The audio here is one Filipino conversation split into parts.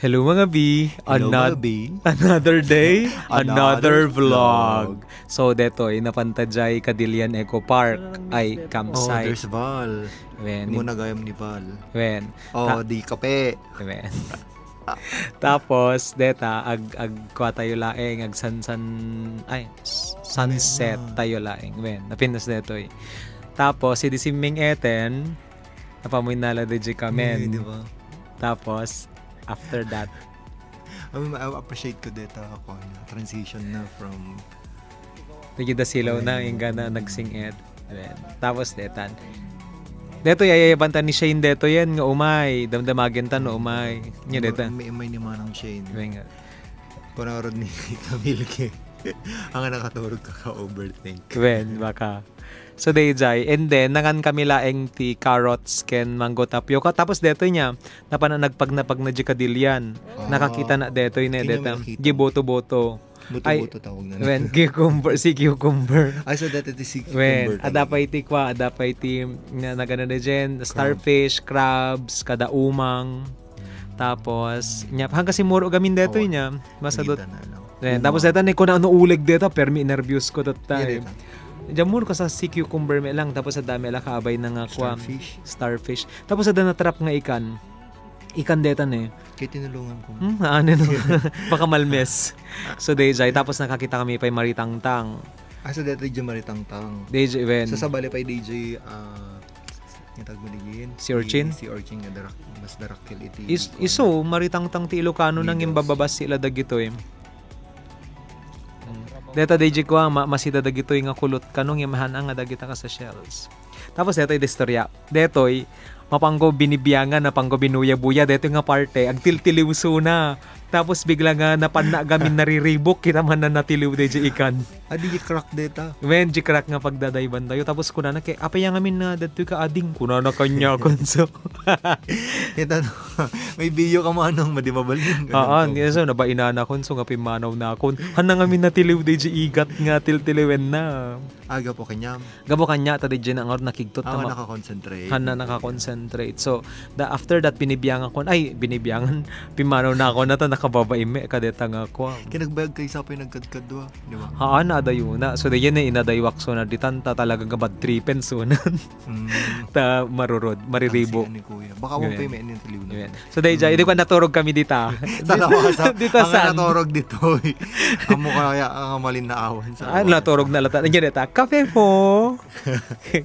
Hello mga B, Hello mga B. Another day, another Another vlog. vlog. So detoy napantajay Cadillian Eco Park ay Oh, campsite. there's Val. Wen, Hindi mo nagayam ni Val. wen, Oh, di kape. wen. Tapos deta ag kwa tayo laeng ag sunset tayo laeng. Wen, napinas detoy. Tapos si disiming eten napamoy nala de kamen. Di ba? Tapos after that I appreciate ko dito ako na transition na from nagida silaw na inga na nagsing-et. Tapos detan. Deto yayabantan ni Shane deto yan nga umay. Damdamagin tan no umay. Nya deta. may ni Manang Shane. Nga. Panarod ni Camille ke. Ang nakaturog ka overthink. Wen baka. So dayjay and then nangan kami laeng ti carrots ken mango tapioca tapos deto nya napananagpag na Cadillian. Nakakita na deto ne deta. Giboto-boto. Buto-buto tawag na. Wen cucumber si cucumber. Ay so dati ti si Wen, cucumber. adapay ti kwa, adapay ti na nagana na dyan, starfish, crabs, kada umang. Tapos, nya hanggang si Moro gamin deto nya, masadot. Wen, tapos deto ni ko na ano uleg deto, permi nervous ko that time. Diyan muro ka sa sea cucumber me lang, tapos sa dami lang kaabay na nga kwa. Starfish. Tapos sa na-trap nga ikan. Ikan detan eh. Kaya tinulungan ko. Ano no? Baka malmes. So dayjay, tapos nakakita kami pa maritangtang. So dati DJ maritangtang. DJ Wen. So sa bali pa DJ yung tag mo digin. Si Urchin? Si Urchin nga mas darakil iti. Iso maritangtang ti Ilocano nang imbababas sila dagito eh. Deta DJ ko masida dagito nga kulot kanong imahan nga dagita ka sa shells. Tapos detoy istorya. Detoy mapanggo binibiyangan na panggo binuya-buya deto nga parte agtiltiliwso na. Tapos bigla nga napanna gamin nariribok kita man na natiliw de ikan. Adi crack data. When crack nga pagdadayban tayo tapos kuna na kay apay nga min na detoy ka ading kuna na kanya konso. Kita may video ka mo anong madimabalin. Oo, so nabainana konso nga pimanaw na kon. Hana nga min natiliw de igat nga tiltiliwen na. Aga po kanyam. Gabo kanya ta de ang or nakigtot na naka-concentrate. Hana naka-concentrate. So after that binibiyangan ko pimanaw na ako na ta nakababaime kadeta nga ko. Kinagbayag kay sa pinagkadkad do, di ba? Haan adayo na. So dayon na inadaywak so na ditanta talaga gabad tripen so ta mariribo. Ni kuya. Baka mo pay may nintiliw na. So dayjay di ko naturog kami dita. Dito sa naturog dito. Amo kaya ang malin na awan sa. Naturog na lata. Nandiyan dita. Kape po.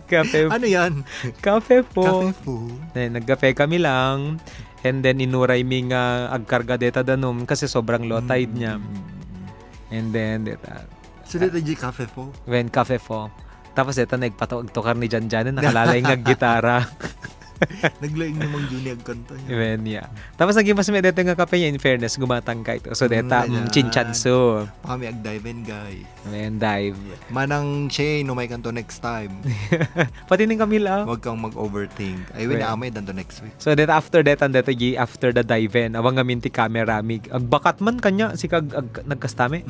Kape. Ano yan? Kape po. Kape po. Nagkape kami lang. And then inuray mi nga agkarga deta danom kasi sobrang low tide niya. And then deta. So deta di kafe po. When kafe po. Tapos deta nagpatukar ni Janjan nakalalay nga gitara. Naglaing namang Junior kanta niya. When yeah. Tapos naging mas may deta nga kape niya in fairness gumatang ka ito. So deta chinchanso. Kami ag-dive guys. When dive. Manang Shane no may kanto next time. Pati ning Camila. Wag kang mag-overthink. Ay wala amay danto next week. So that after that and that after the dive awang gaminti camera mig agbakat man kanya si kag nagkastame.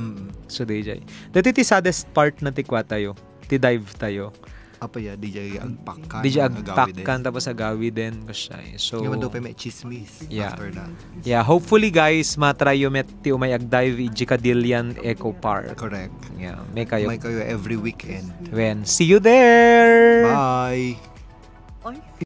So DJ. Dati ti saddest part na ti kwa tayo. Ti dive tayo. Apa ya DJ agpakkan. DJ agpakkan tapos agawi din kasi. So yung do pa may chismis after that. Yeah, hopefully guys matry yo met ti umay ag-dive i Cadillian Eco Park. Correct. Yeah, may kayo every weekend. When see you there. Bye.